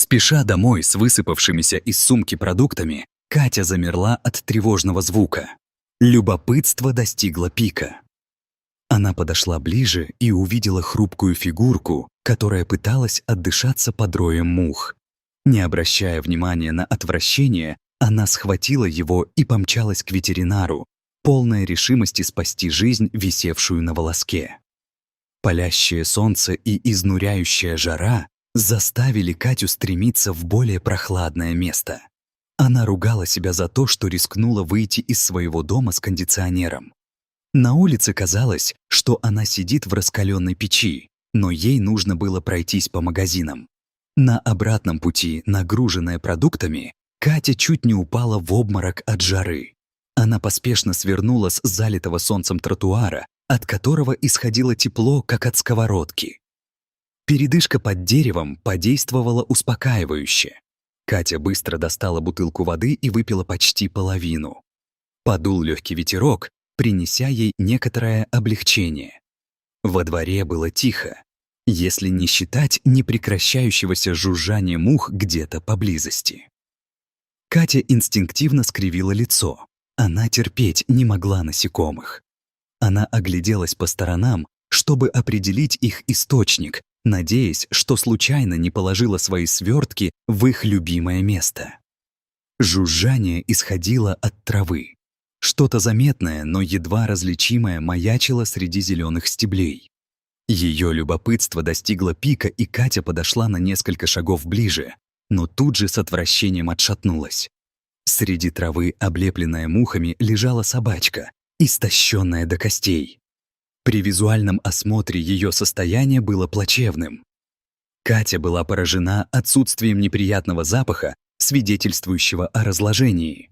Спеша домой с высыпавшимися из сумки продуктами, Катя замерла от тревожного звука. Любопытство достигло пика. Она подошла ближе и увидела хрупкую фигурку, которая пыталась отдышаться под роем мух. Не обращая внимания на отвращение, она схватила его и помчалась к ветеринару, полная решимости спасти жизнь, висевшую на волоске. Палящее солнце и изнуряющая жара заставили Катю стремиться в более прохладное место. Она ругала себя за то, что рискнула выйти из своего дома с кондиционером. На улице казалось, что она сидит в раскаленной печи, но ей нужно было пройтись по магазинам. На обратном пути, нагруженная продуктами, Катя чуть не упала в обморок от жары. Она поспешно свернула с залитого солнцем тротуара, от которого исходило тепло, как от сковородки. Передышка под деревом подействовала успокаивающе. Катя быстро достала бутылку воды и выпила почти половину. Подул легкий ветерок, принеся ей некоторое облегчение. Во дворе было тихо, если не считать непрекращающегося жужжания мух где-то поблизости. Катя инстинктивно скривила лицо. Она терпеть не могла насекомых. Она огляделась по сторонам, чтобы определить их источник, надеясь, что случайно не положила свои свертки в их любимое место. Жужжание исходило от травы. Что-то заметное, но едва различимое маячило среди зеленых стеблей. Ее любопытство достигло пика, и Катя подошла на несколько шагов ближе, но тут же с отвращением отшатнулась. Среди травы, облепленная мухами, лежала собачка, истощенная до костей. При визуальном осмотре ее состояние было плачевным. Катя была поражена отсутствием неприятного запаха, свидетельствующего о разложении.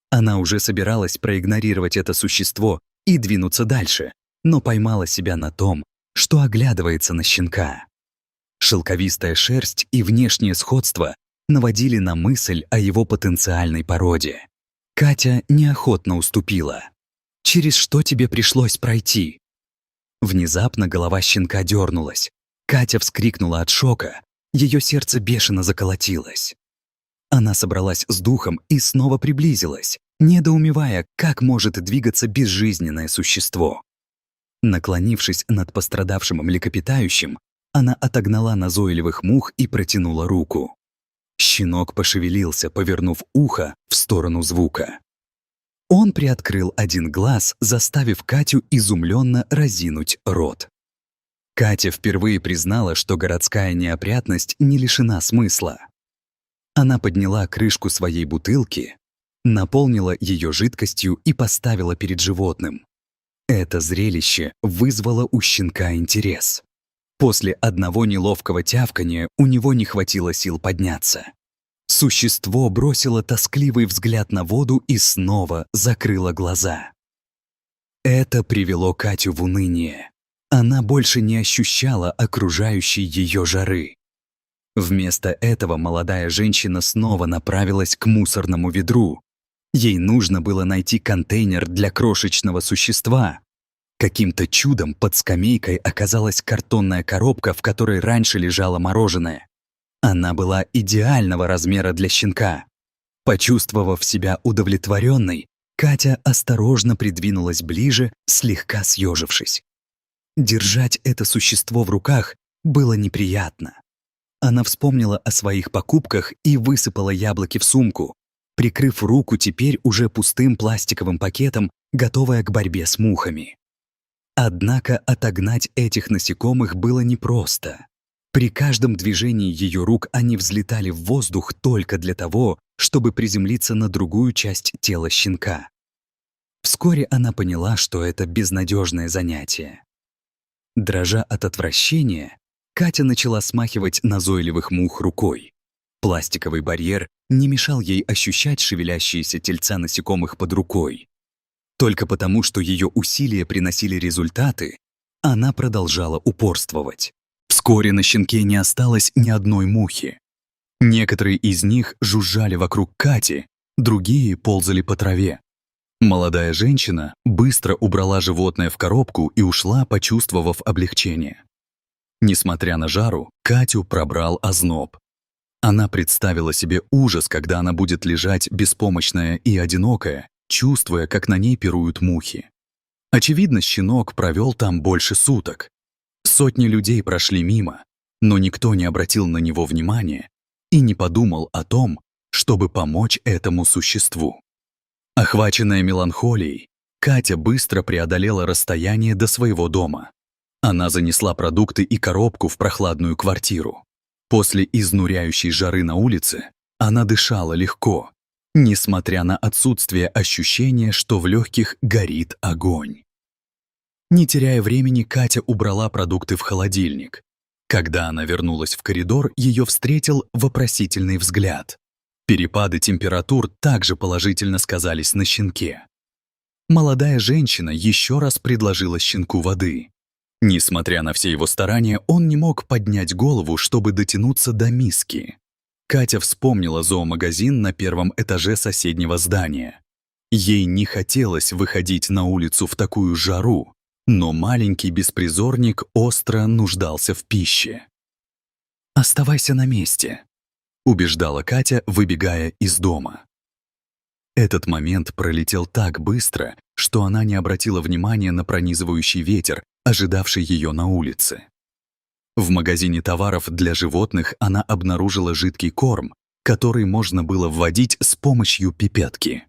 Она уже собиралась проигнорировать это существо и двинуться дальше, но поймала себя на том, что оглядывается на щенка. Шелковистая шерсть и внешнее сходство наводили на мысль о его потенциальной породе. Катя неохотно уступила. «Через что тебе пришлось пройти?» Внезапно голова щенка дернулась. Катя вскрикнула от шока, ее сердце бешено заколотилось. Она собралась с духом и снова приблизилась, недоумевая, как может двигаться безжизненное существо. Наклонившись над пострадавшим млекопитающим, она отогнала назойливых мух и протянула руку. Щенок пошевелился, повернув ухо в сторону звука. Он приоткрыл один глаз, заставив Катю изумленно разинуть рот. Катя впервые признала, что городская неопрятность не лишена смысла. Она подняла крышку своей бутылки, наполнила ее жидкостью и поставила перед животным. Это зрелище вызвало у щенка интерес. После одного неловкого тявкания у него не хватило сил подняться. Существо бросило тоскливый взгляд на воду и снова закрыло глаза. Это привело Катю в уныние. Она больше не ощущала окружающей ее жары. Вместо этого молодая женщина снова направилась к мусорному ведру. Ей нужно было найти контейнер для крошечного существа. Каким-то чудом под скамейкой оказалась картонная коробка, в которой раньше лежало мороженое. Она была идеального размера для щенка. Почувствовав себя удовлетворенной, Катя осторожно придвинулась ближе, слегка съежившись. Держать это существо в руках было неприятно. Она вспомнила о своих покупках и высыпала яблоки в сумку, прикрыв руку теперь уже пустым пластиковым пакетом, готовая к борьбе с мухами. Однако отогнать этих насекомых было непросто. При каждом движении ее рук они взлетали в воздух только для того, чтобы приземлиться на другую часть тела щенка. Вскоре она поняла, что это безнадежное занятие. Дрожа от отвращения, Катя начала смахивать назойливых мух рукой. Пластиковый барьер не мешал ей ощущать шевелящиеся тельца насекомых под рукой. Только потому, что ее усилия приносили результаты, она продолжала упорствовать. Вскоре на щенке не осталось ни одной мухи. Некоторые из них жужжали вокруг Кати, другие ползали по траве. Молодая женщина быстро убрала животное в коробку и ушла, почувствовав облегчение. Несмотря на жару, Катю пробрал озноб. Она представила себе ужас, когда она будет лежать беспомощная и одинокая, чувствуя, как на ней пируют мухи. Очевидно, щенок провел там больше суток. Сотни людей прошли мимо, но никто не обратил на него внимания и не подумал о том, чтобы помочь этому существу. Охваченная меланхолией, Катя быстро преодолела расстояние до своего дома. Она занесла продукты и коробку в прохладную квартиру. После изнуряющей жары на улице она дышала легко, несмотря на отсутствие ощущения, что в легких горит огонь. Не теряя времени, Катя убрала продукты в холодильник. Когда она вернулась в коридор, ее встретил вопросительный взгляд. Перепады температур также положительно сказались на щенке. Молодая женщина еще раз предложила щенку воды. Несмотря на все его старания, он не мог поднять голову, чтобы дотянуться до миски. Катя вспомнила зоомагазин на первом этаже соседнего здания. Ей не хотелось выходить на улицу в такую жару, но маленький беспризорник остро нуждался в пище. «Оставайся на месте», — убеждала Катя, выбегая из дома. Этот момент пролетел так быстро, что она не обратила внимания на пронизывающий ветер, ожидавший ее на улице. В магазине товаров для животных она обнаружила жидкий корм, который можно было вводить с помощью пипетки.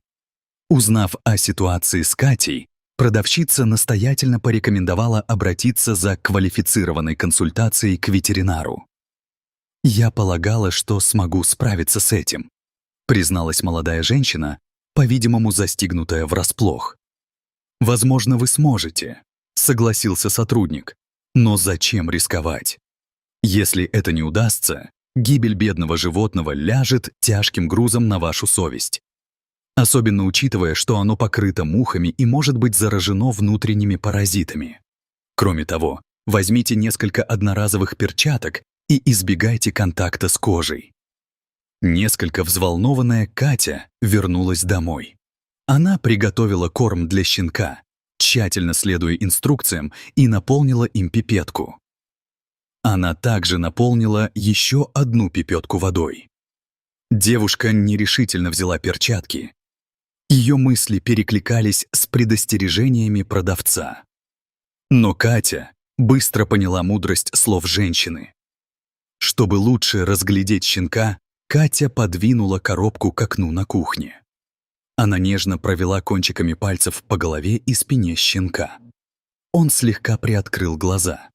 Узнав о ситуации с Катей, продавщица настоятельно порекомендовала обратиться за квалифицированной консультацией к ветеринару. «Я полагала, что смогу справиться с этим», призналась молодая женщина, по-видимому, застигнутая врасплох. «Возможно, вы сможете», — согласился сотрудник. «Но зачем рисковать? Если это не удастся, гибель бедного животного ляжет тяжким грузом на вашу совесть. Особенно учитывая, что оно покрыто мухами и может быть заражено внутренними паразитами. Кроме того, возьмите несколько одноразовых перчаток и избегайте контакта с кожей». Несколько взволнованная Катя вернулась домой. Она приготовила корм для щенка, тщательно следуя инструкциям, и наполнила им пипетку. Она также наполнила еще одну пипетку водой. Девушка нерешительно взяла перчатки. Ее мысли перекликались с предостережениями продавца. Но Катя быстро поняла мудрость слов женщины. Чтобы лучше разглядеть щенка, Катя подвинула коробку к окну на кухне. Она нежно провела кончиками пальцев по голове и спине щенка. Он слегка приоткрыл глаза.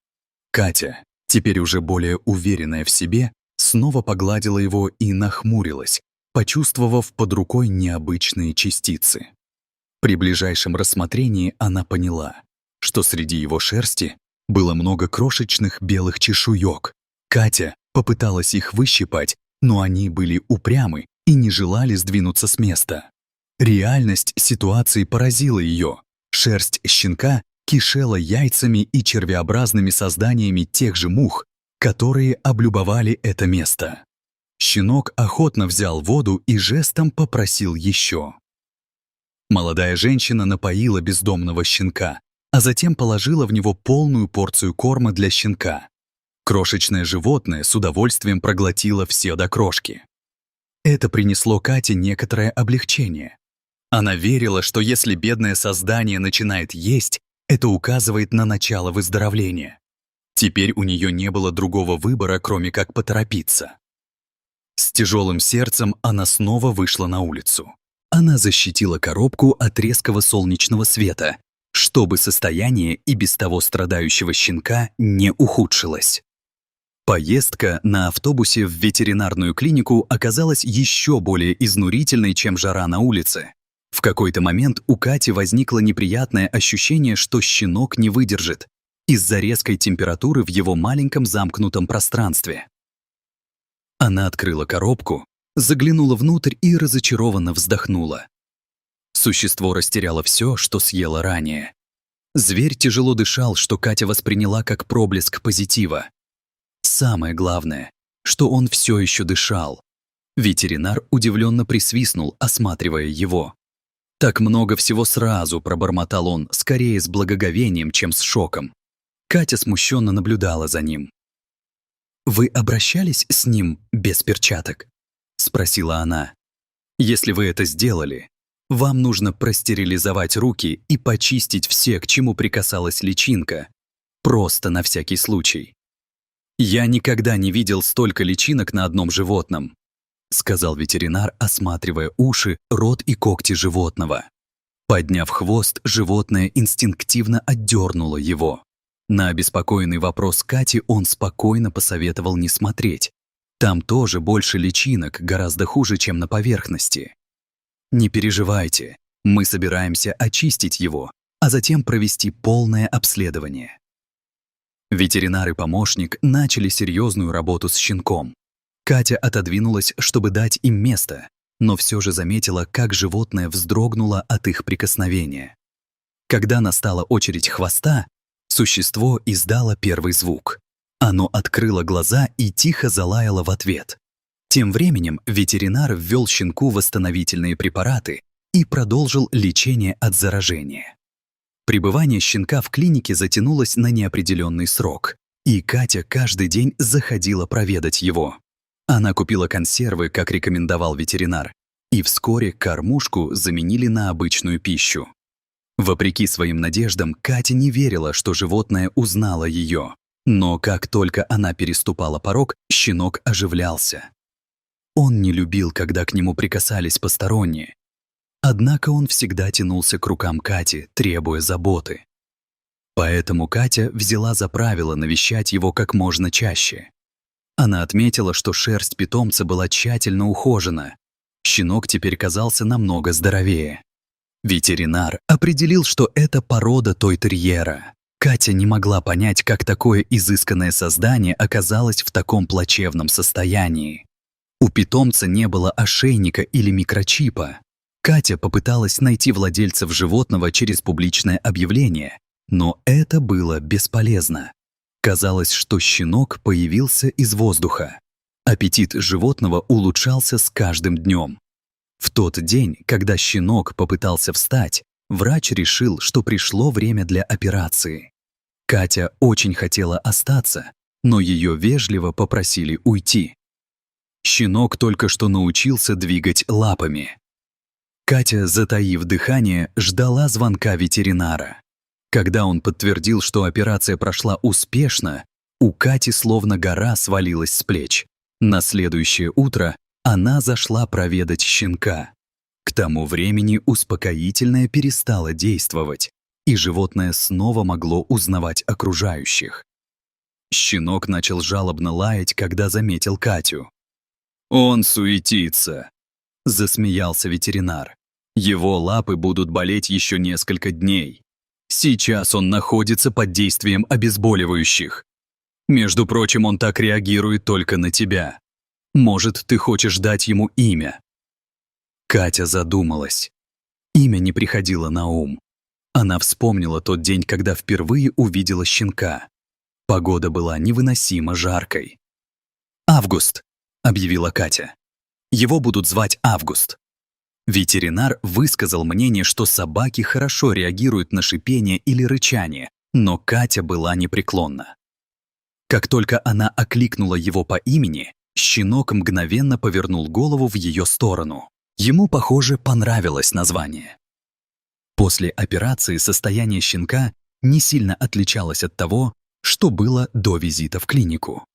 Катя, теперь уже более уверенная в себе, снова погладила его и нахмурилась, почувствовав под рукой необычные частицы. При ближайшем рассмотрении она поняла, что среди его шерсти было много крошечных белых чешуек. Катя попыталась их выщипать, но они были упрямы и не желали сдвинуться с места. Реальность ситуации поразила ее. Шерсть щенка кишела яйцами и червеобразными созданиями тех же мух, которые облюбовали это место. Щенок охотно взял воду и жестом попросил еще. Молодая женщина напоила бездомного щенка, а затем положила в него полную порцию корма для щенка. Крошечное животное с удовольствием проглотило все до крошки. Это принесло Кате некоторое облегчение. Она верила, что если бедное создание начинает есть, это указывает на начало выздоровления. Теперь у нее не было другого выбора, кроме как поторопиться. С тяжелым сердцем она снова вышла на улицу. Она защитила коробку от резкого солнечного света, чтобы состояние и без того страдающего щенка не ухудшилось. Поездка на автобусе в ветеринарную клинику оказалась еще более изнурительной, чем жара на улице. В какой-то момент у Кати возникло неприятное ощущение, что щенок не выдержит из-за резкой температуры в его маленьком замкнутом пространстве. Она открыла коробку, заглянула внутрь и разочарованно вздохнула. Существо растеряло все, что съело ранее. Зверь тяжело дышал, что Катя восприняла как проблеск позитива. Самое главное, что он все еще дышал. Ветеринар удивленно присвистнул, осматривая его. «Так много всего сразу», — пробормотал он, скорее с благоговением, чем с шоком. Катя смущенно наблюдала за ним. «Вы обращались с ним без перчаток?» — спросила она. «Если вы это сделали, вам нужно простерилизовать руки и почистить все, к чему прикасалась личинка, просто на всякий случай». «Я никогда не видел столько личинок на одном животном», — сказал ветеринар, осматривая уши, рот и когти животного. Подняв хвост, животное инстинктивно отдернуло его. На обеспокоенный вопрос Кати он спокойно посоветовал не смотреть. Там тоже больше личинок, гораздо хуже, чем на поверхности. «Не переживайте, мы собираемся очистить его, а затем провести полное обследование». Ветеринар и помощник начали серьезную работу с щенком. Катя отодвинулась, чтобы дать им место, но все же заметила, как животное вздрогнуло от их прикосновения. Когда настала очередь хвоста, существо издало первый звук. Оно открыло глаза и тихо залаяло в ответ. Тем временем ветеринар ввел щенку восстановительные препараты и продолжил лечение от заражения. Пребывание щенка в клинике затянулось на неопределенный срок, и Катя каждый день заходила проведать его. Она купила консервы, как рекомендовал ветеринар, и вскоре кормушку заменили на обычную пищу. Вопреки своим надеждам, Катя не верила, что животное узнало ее. Но как только она переступала порог, щенок оживлялся. Он не любил, когда к нему прикасались посторонние. Однако он всегда тянулся к рукам Кати, требуя заботы. Поэтому Катя взяла за правило навещать его как можно чаще. Она отметила, что шерсть питомца была тщательно ухожена. Щенок теперь казался намного здоровее. Ветеринар определил, что это порода той-терьера. Катя не могла понять, как такое изысканное создание оказалось в таком плачевном состоянии. У питомца не было ошейника или микрочипа. Катя попыталась найти владельцев животного через публичное объявление, но это было бесполезно. Казалось, что щенок появился из воздуха. Аппетит животного улучшался с каждым днем. В тот день, когда щенок попытался встать, врач решил, что пришло время для операции. Катя очень хотела остаться, но ее вежливо попросили уйти. Щенок только что научился двигать лапами. Катя, затаив дыхание, ждала звонка ветеринара. Когда он подтвердил, что операция прошла успешно, у Кати словно гора свалилась с плеч. На следующее утро она зашла проведать щенка. К тому времени успокоительное перестало действовать, и животное снова могло узнавать окружающих. Щенок начал жалобно лаять, когда заметил Катю. «Он суетится», — засмеялся ветеринар. «Его лапы будут болеть еще несколько дней. Сейчас он находится под действием обезболивающих. Между прочим, он так реагирует только на тебя. Может, ты хочешь дать ему имя?» Катя задумалась. Имя не приходило на ум. Она вспомнила тот день, когда впервые увидела щенка. Погода была невыносимо жаркой. «Август», — объявила Катя. «Его будут звать Август». Ветеринар высказал мнение, что собаки хорошо реагируют на шипение или рычание, но Катя была непреклонна. Как только она окликнула его по имени, щенок мгновенно повернул голову в ее сторону. Ему, похоже, понравилось название. После операции состояние щенка не сильно отличалось от того, что было до визита в клинику.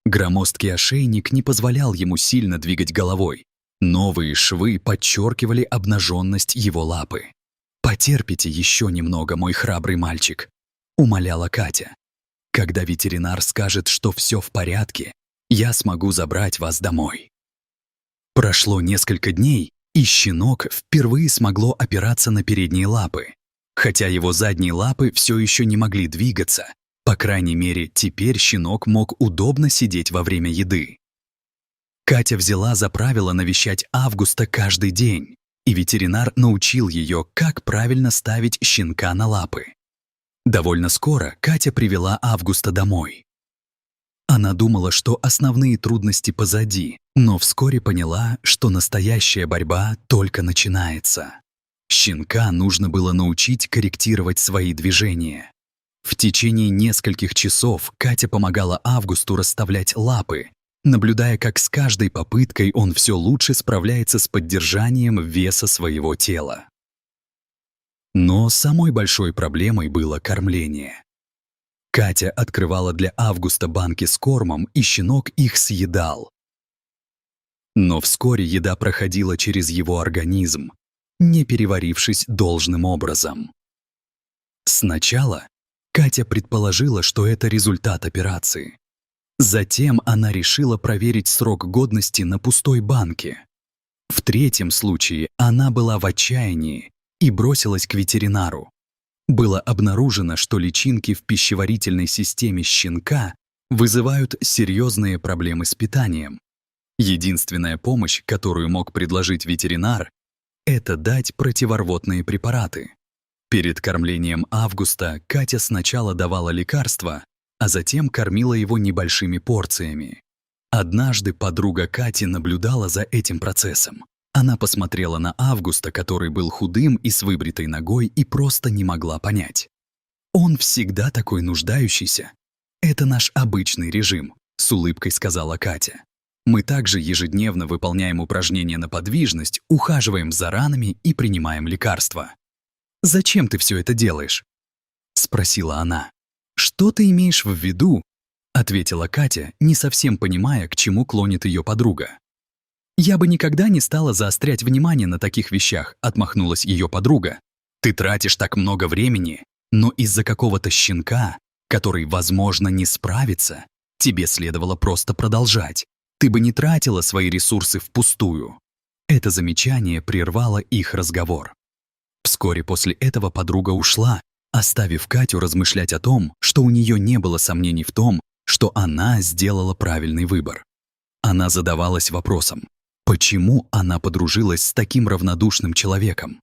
Громоздкий ошейник не позволял ему сильно двигать головой. Новые швы подчеркивали обнаженность его лапы. «Потерпите еще немного, мой храбрый мальчик», — умоляла Катя. «Когда ветеринар скажет, что все в порядке, я смогу забрать вас домой». Прошло несколько дней, и щенок впервые смогло опираться на передние лапы. Хотя его задние лапы все еще не могли двигаться, по крайней мере, теперь щенок мог удобно сидеть во время еды. Катя взяла за правило навещать Августа каждый день, и ветеринар научил ее, как правильно ставить щенка на лапы. Довольно скоро Катя привела Августа домой. Она думала, что основные трудности позади, но вскоре поняла, что настоящая борьба только начинается. Щенка нужно было научить корректировать свои движения. В течение нескольких часов Катя помогала Августу расставлять лапы, наблюдая, как с каждой попыткой он все лучше справляется с поддержанием веса своего тела. Но самой большой проблемой было кормление. Катя открывала для Августа банки с кормом, и щенок их съедал. Но вскоре еда проходила через его организм, не переварившись должным образом. Сначала Катя предположила, что это результат операции. Затем она решила проверить срок годности на пустой банке. В третьем случае она была в отчаянии и бросилась к ветеринару. Было обнаружено, что личинки в пищеварительной системе щенка вызывают серьезные проблемы с питанием. Единственная помощь, которую мог предложить ветеринар, это дать противорвотные препараты. Перед кормлением Августа Катя сначала давала лекарства, а затем кормила его небольшими порциями. Однажды подруга Кати наблюдала за этим процессом. Она посмотрела на Августа, который был худым и с выбритой ногой, и просто не могла понять. «Он всегда такой нуждающийся. Это наш обычный режим», — с улыбкой сказала Катя. «Мы также ежедневно выполняем упражнения на подвижность, ухаживаем за ранами и принимаем лекарства». «Зачем ты все это делаешь?» — спросила она. «Что ты имеешь в виду?» — ответила Катя, не совсем понимая, к чему клонит ее подруга. «Я бы никогда не стала заострять внимание на таких вещах», — отмахнулась ее подруга. «Ты тратишь так много времени, но из-за какого-то щенка, который, возможно, не справится, тебе следовало просто продолжать. Ты бы не тратила свои ресурсы впустую». Это замечание прервало их разговор. Вскоре после этого подруга ушла, оставив Катю размышлять о том, что у нее не было сомнений в том, что она сделала правильный выбор. Она задавалась вопросом, почему она подружилась с таким равнодушным человеком?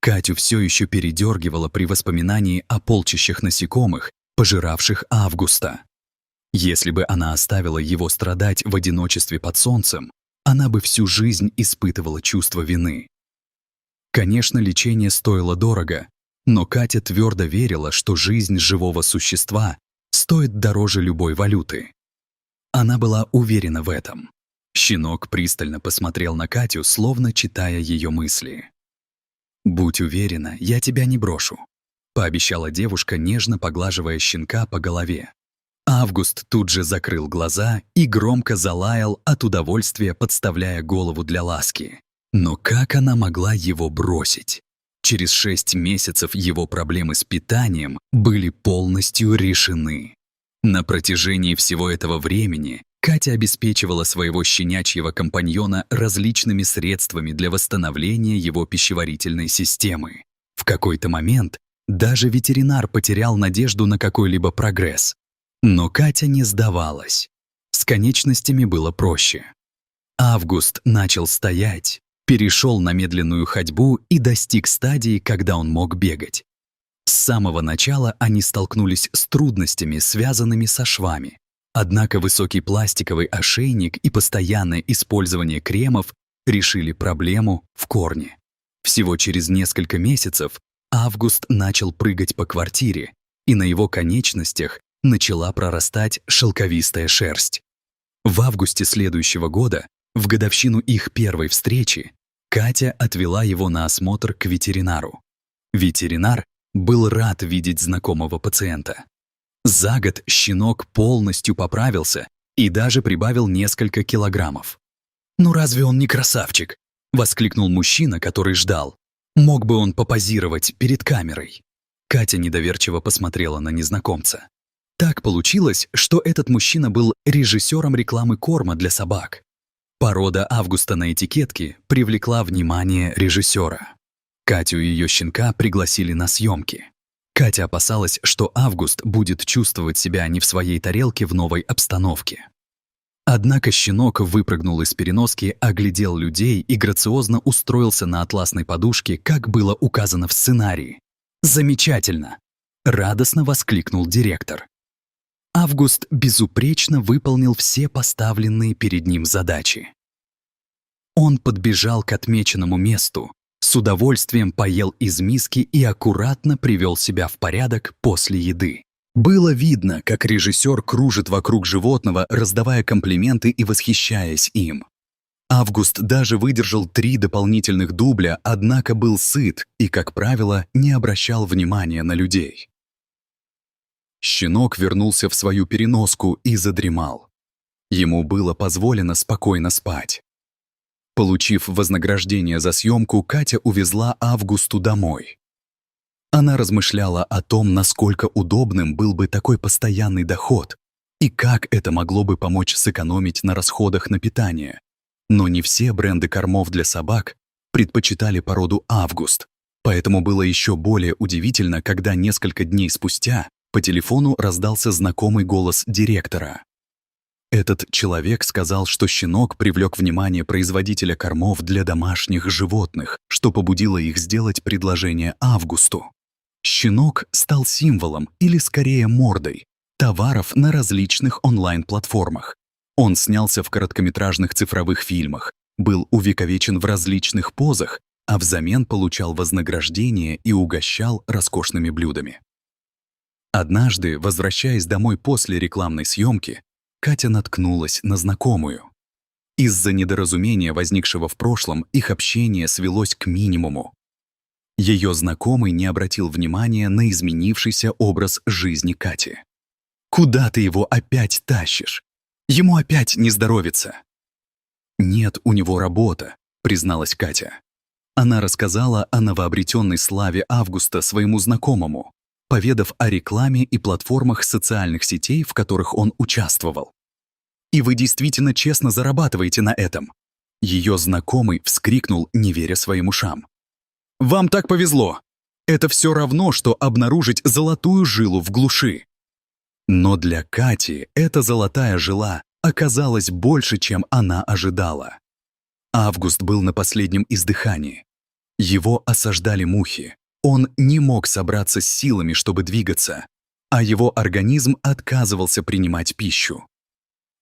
Катю все еще передергивало при воспоминании о полчищах насекомых, пожиравших Августа. Если бы она оставила его страдать в одиночестве под солнцем, она бы всю жизнь испытывала чувство вины. Конечно, лечение стоило дорого, но Катя твердо верила, что жизнь живого существа стоит дороже любой валюты. Она была уверена в этом. Щенок пристально посмотрел на Катю, словно читая ее мысли. «Будь уверена, я тебя не брошу», — пообещала девушка, нежно поглаживая щенка по голове. Август тут же закрыл глаза и громко залаял от удовольствия, подставляя голову для ласки. Но как она могла его бросить? Через 6 месяцев его проблемы с питанием были полностью решены. На протяжении всего этого времени Катя обеспечивала своего щенячьего компаньона различными средствами для восстановления его пищеварительной системы. В какой-то момент даже ветеринар потерял надежду на какой-либо прогресс. Но Катя не сдавалась. С конечностями было проще. Август начал стоять, перешел на медленную ходьбу и достиг стадии, когда он мог бегать. С самого начала они столкнулись с трудностями, связанными со швами. Однако высокий пластиковый ошейник и постоянное использование кремов решили проблему в корне. Всего через несколько месяцев Август начал прыгать по квартире, и на его конечностях начала прорастать шелковистая шерсть. В августе следующего года, в годовщину их первой встречи, Катя отвела его на осмотр к ветеринару. Ветеринар был рад видеть знакомого пациента. За год щенок полностью поправился и даже прибавил несколько килограммов. «Ну разве он не красавчик?» — воскликнул мужчина, который ждал. «Мог бы он попозировать перед камерой?» Катя недоверчиво посмотрела на незнакомца. Так получилось, что этот мужчина был режиссером рекламы корма для собак. Порода Августа на этикетке привлекла внимание режиссера. Катю и ее щенка пригласили на съемки. Катя опасалась, что Август будет чувствовать себя не в своей тарелке в новой обстановке. Однако щенок выпрыгнул из переноски, оглядел людей и грациозно устроился на атласной подушке, как было указано в сценарии. «Замечательно!» — радостно воскликнул директор. Август безупречно выполнил все поставленные перед ним задачи. Он подбежал к отмеченному месту, с удовольствием поел из миски и аккуратно привел себя в порядок после еды. Было видно, как режиссер кружит вокруг животного, раздавая комплименты и восхищаясь им. Август даже выдержал 3 дополнительных дубля, однако был сыт и, как правило, не обращал внимания на людей. Щенок вернулся в свою переноску и задремал. Ему было позволено спокойно спать. Получив вознаграждение за съемку, Катя увезла Августу домой. Она размышляла о том, насколько удобным был бы такой постоянный доход и как это могло бы помочь сэкономить на расходах на питание. Но не все бренды кормов для собак предпочитали породу Август, поэтому было еще более удивительно, когда несколько дней спустя по телефону раздался знакомый голос директора. Этот человек сказал, что щенок привлек внимание производителя кормов для домашних животных, что побудило их сделать предложение Августу. Щенок стал символом, или скорее мордой, товаров на различных онлайн-платформах. Он снялся в короткометражных цифровых фильмах, был увековечен в различных позах, а взамен получал вознаграждение и угощал роскошными блюдами. Однажды, возвращаясь домой после рекламной съемки, Катя наткнулась на знакомую. Из-за недоразумения, возникшего в прошлом, их общение свелось к минимуму. Ее знакомый не обратил внимания на изменившийся образ жизни Кати. «Куда ты его опять тащишь? Ему опять не здоровится». «Нет, у него работа», — призналась Катя. Она рассказала о новообретенной славе Августа своему знакомому, поведав о рекламе и платформах социальных сетей, в которых он участвовал. «И вы действительно честно зарабатываете на этом?» Ее знакомый вскрикнул, не веря своим ушам. «Вам так повезло! Это все равно, что обнаружить золотую жилу в глуши». Но для Кати эта золотая жила оказалась больше, чем она ожидала. Август был на последнем издыхании. Его осаждали мухи. Он не мог собраться с силами, чтобы двигаться, а его организм отказывался принимать пищу.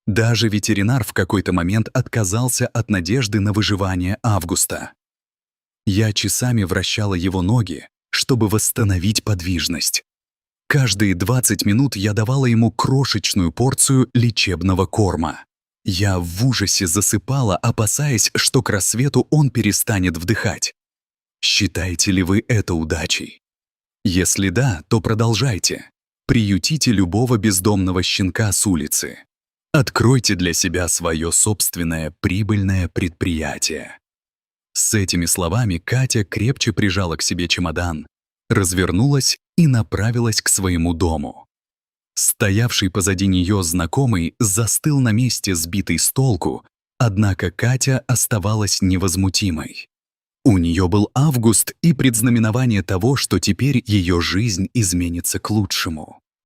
Даже ветеринар в какой-то момент отказался от надежды на выживание Августа. Я часами вращала его ноги, чтобы восстановить подвижность. Каждые 20 минут я давала ему крошечную порцию лечебного корма. Я в ужасе засыпала, опасаясь, что к рассвету он перестанет вдыхать. Считаете ли вы это удачей? Если да, то продолжайте. Приютите любого бездомного щенка с улицы. Откройте для себя свое собственное прибыльное предприятие. С этими словами Катя крепче прижала к себе чемодан, развернулась и направилась к своему дому. Стоявший позади нее знакомый застыл на месте, сбитый с толку, однако Катя оставалась невозмутимой. У нее был Август и предзнаменование того, что теперь ее жизнь изменится к лучшему.